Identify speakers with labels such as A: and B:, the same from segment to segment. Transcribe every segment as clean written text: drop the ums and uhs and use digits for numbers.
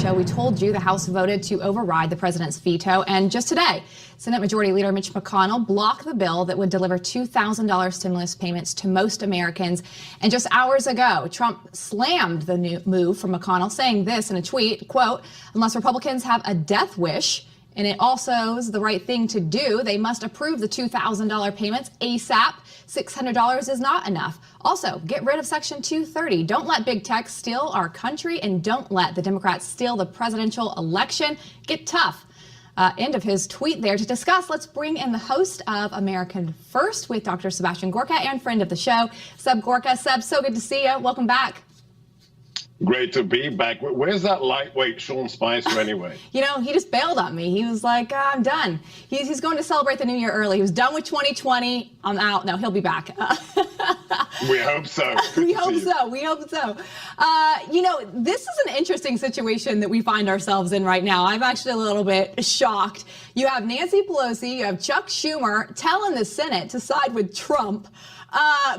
A: show, we told you the House voted to override the president's veto. And just today, Senate Majority Leader Mitch McConnell blocked the bill that would deliver $2,000 stimulus payments to most Americans. And just hours ago, Trump slammed the new move from McConnell, saying this in a tweet, quote, "Unless Republicans have a death wish, and it also is the right thing to do, they must approve the $2,000 payments ASAP. $600 is not enough. Also, get rid of Section 230. Don't let big tech steal our country, and don't let the Democrats steal the presidential election. Get tough." End of his tweet there. To discuss, let's bring in the host of American First with Dr. Sebastian Gorka and friend of the show, Seb Gorka. Seb, so good to see you. Welcome back.
B: Great to be back. Where's that lightweight Sean Spicer anyway?
A: You know, he just bailed on me. He was like, I'm done. He's going to celebrate the new year early. He was done with 2020. I'm out. No, he'll be back.
B: We hope so.
A: We hope so. You know, this is an interesting situation that we find ourselves in right now. I'm actually a little bit shocked. You have Nancy Pelosi, you have Chuck Schumer telling the Senate to side with Trump.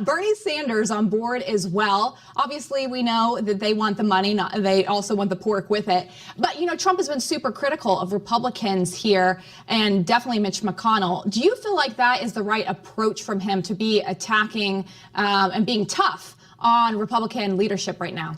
A: Bernie Sanders on board as well. Obviously, we know that they want the money. They also want the pork with it. But, you know, Trump has been super critical of Republicans here, and definitely Mitch McConnell. Do you feel like that is the right approach from him to be attacking and being tough on Republican leadership right now?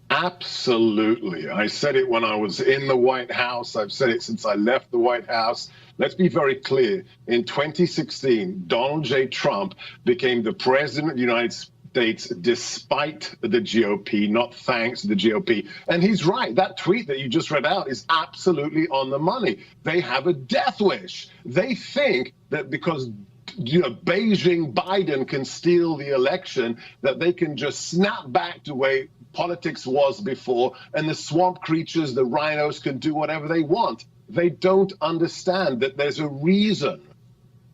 B: Absolutely. I said it when I was in the White House. I've said it since I left the White House. Let's be very clear. In 2016, Donald J. Trump became the president of the United States despite the GOP, not thanks to the GOP. And he's right. That tweet that you just read out is absolutely on the money. They have a death wish. They think that because Beijing Biden can steal the election, that they can just snap back to where politics was before, and the swamp creatures, the rhinos, can do whatever they want. They don't understand that there's a reason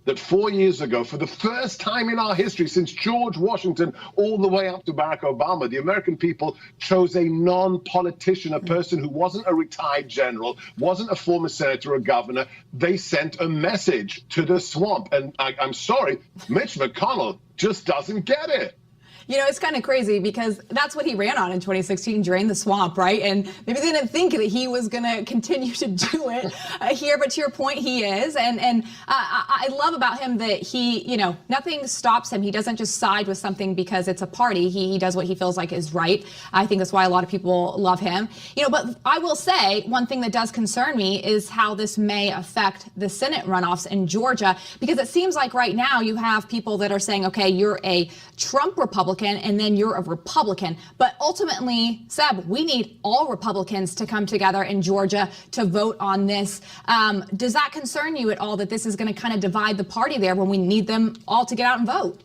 B: that 4 years ago, for the first time in our history since George Washington all the way up to Barack Obama, the American people chose a non-politician, a person who wasn't a retired general, wasn't a former senator or governor. They sent a message to the swamp. And I'm sorry, Mitch McConnell just doesn't get it.
A: You know, it's kind of crazy because that's what he ran on in 2016, drain the swamp, right? And maybe they didn't think that he was going to continue to do it here. But to your point, he is. And I love about him that he, you know, nothing stops him. He doesn't just side with something because it's a party. He does what he feels like is right. I think that's why a lot of people love him. You know, but I will say one thing that does concern me is how this may affect the Senate runoffs in Georgia, because it seems like right now you have people that are saying, OK, you're a Trump Republican, and then you're a Republican. But ultimately, Seb, we need all Republicans to come together in Georgia to vote on this. Does that concern you at all, that this is going to kind of divide the party there when we need them all to get out and vote?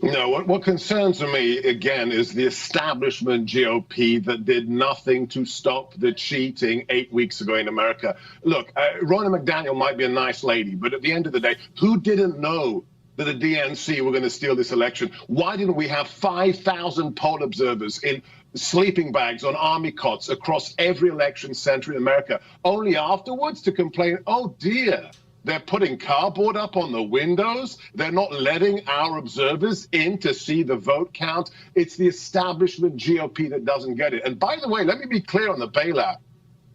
B: No, what concerns me, again, is the establishment GOP that did nothing to stop the cheating 8 weeks ago in America. Look, Ronna McDaniel might be a nice lady, but at the end of the day, who didn't know that the DNC were going to steal this election? Why didn't we have 5,000 poll observers in sleeping bags on army cots across every election center in America, only afterwards to complain, oh dear, they're putting cardboard up on the windows, they're not letting our observers in to see the vote count? It's the establishment GOP that doesn't get it. And by the way, let me be clear on the bailout.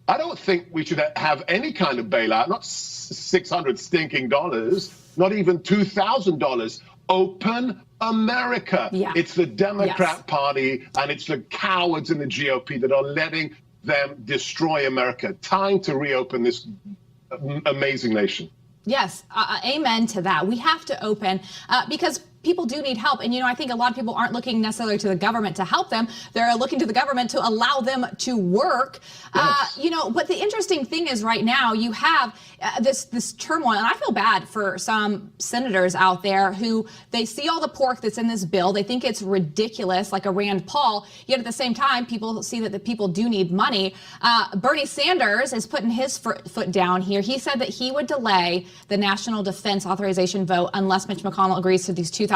B: I don't think we should have any kind of bailout, not $600 stinking dollars, not even $2,000. Open America. Yeah. It's the Democrat Party and it's the cowards in the GOP that are letting them destroy America. Time to reopen this amazing nation.
A: Yes, amen to that. We have to open because people do need help. And, you know, I think a lot of people aren't looking necessarily to the government to help them. They're looking to the government to allow them to work. Yes. You know, but the interesting thing is right now you have this turmoil. And I feel bad for some senators out there who they see all the pork that's in this bill. They think it's ridiculous, like a Rand Paul. Yet at the same time, people see that the people do need money. Bernie Sanders is putting his foot down here. He said that he would delay the National Defense Authorization vote unless Mitch McConnell agrees to these $2,000.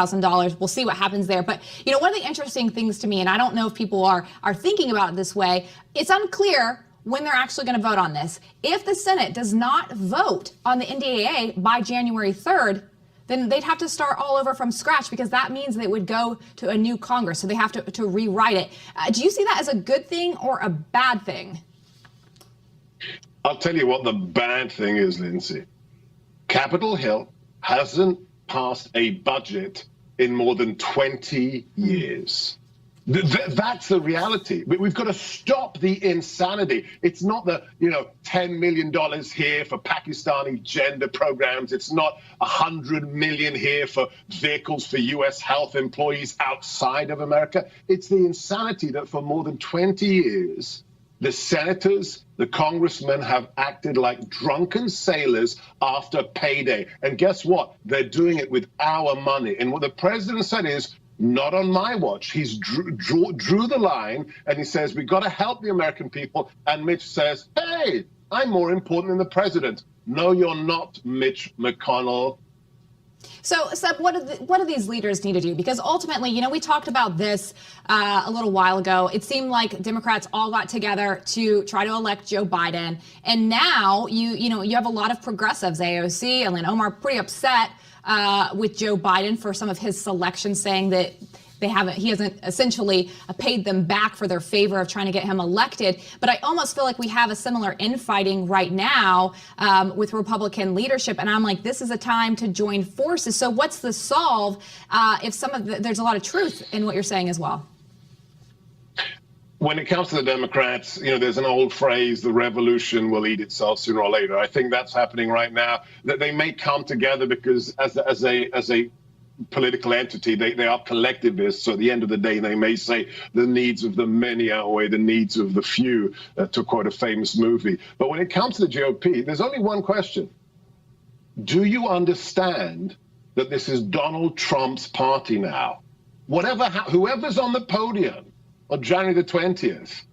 A: We'll see what happens there. But, you know, one of the interesting things to me, and I don't know if people are thinking about it this way, it's unclear when they're actually going to vote on this. If the Senate does not vote on the NDAA by January 3rd, then they'd have to start all over from scratch, because that means they would go to a new Congress. So they have to rewrite it. Do you see that as a good thing or a bad thing?
B: I'll tell you what the bad thing is, Lindsay. Capitol Hill hasn't passed a budget in more than 20 years. That's the reality. We've got to stop the insanity. It's not the, $10 million here for Pakistani gender programs. It's not $100 million here for vehicles for U.S. health employees outside of America. It's the insanity that for more than 20 years, the senators, the congressmen have acted like drunken sailors after payday. And guess what? They're doing it with our money. And what the president said is, not on my watch. He's drew the line, and he says, we got to help the American people. And Mitch says, hey, I'm more important than the president. No, you're not, Mitch McConnell.
A: So, Seb, what do these leaders need to do? Because ultimately, we talked about this a little while ago. It seemed like Democrats all got together to try to elect Joe Biden. And now you have a lot of progressives, AOC, Ellen Omar, pretty upset with Joe Biden for some of his selections, saying that he hasn't essentially paid them back for their favor of trying to get him elected. But I almost feel like we have a similar infighting right now with Republican leadership. And I'm like, this is a time to join forces. So what's the solve if there's a lot of truth in what you're saying as well?
B: When it comes to the Democrats, there's an old phrase, the revolution will eat itself sooner or later. I think that's happening right now. That they may come together because as a political entity, they are collectivists. So at the end of the day, they may say the needs of the many outweigh the needs of the few, to quote a famous movie. But when it comes to the GOP, there's only one question. Do you understand that this is Donald Trump's party now? Whoever's on the podium on January the 20th,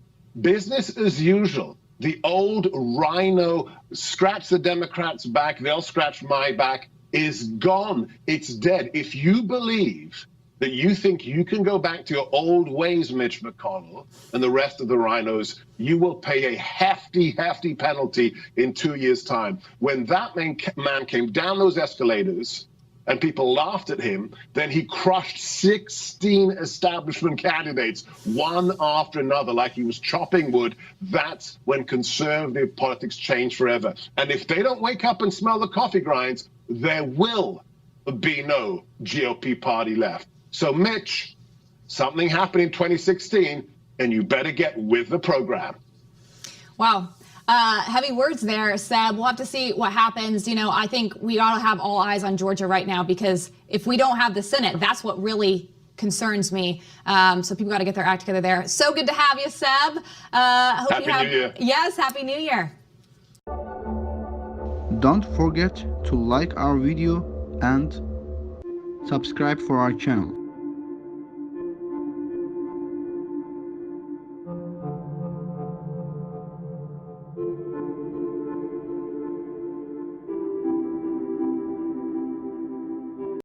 B: business as usual. The old rhino, scratch the Democrats' back, they'll scratch my back, is gone. It's dead. If you believe that you think you can go back to your old ways, Mitch McConnell, and the rest of the rhinos, you will pay a hefty, hefty penalty in 2 years' time. When that man came down those escalators and people laughed at him, then he crushed 16 establishment candidates, one after another, like he was chopping wood. That's when conservative politics change forever. And if they don't wake up and smell the coffee grinds, there will be no GOP party left. So, Mitch, something happened in 2016, and you better get with the program.
A: Wow. Heavy words there, Seb. We'll have to see what happens. I think we ought to have all eyes on Georgia right now, because if we don't have the Senate, that's what really concerns me. So people got to get their act together there. So good to have you, Seb.
B: Happy New Year.
A: Yes, Happy New Year.
C: Don't forget to like our video and subscribe for our channel.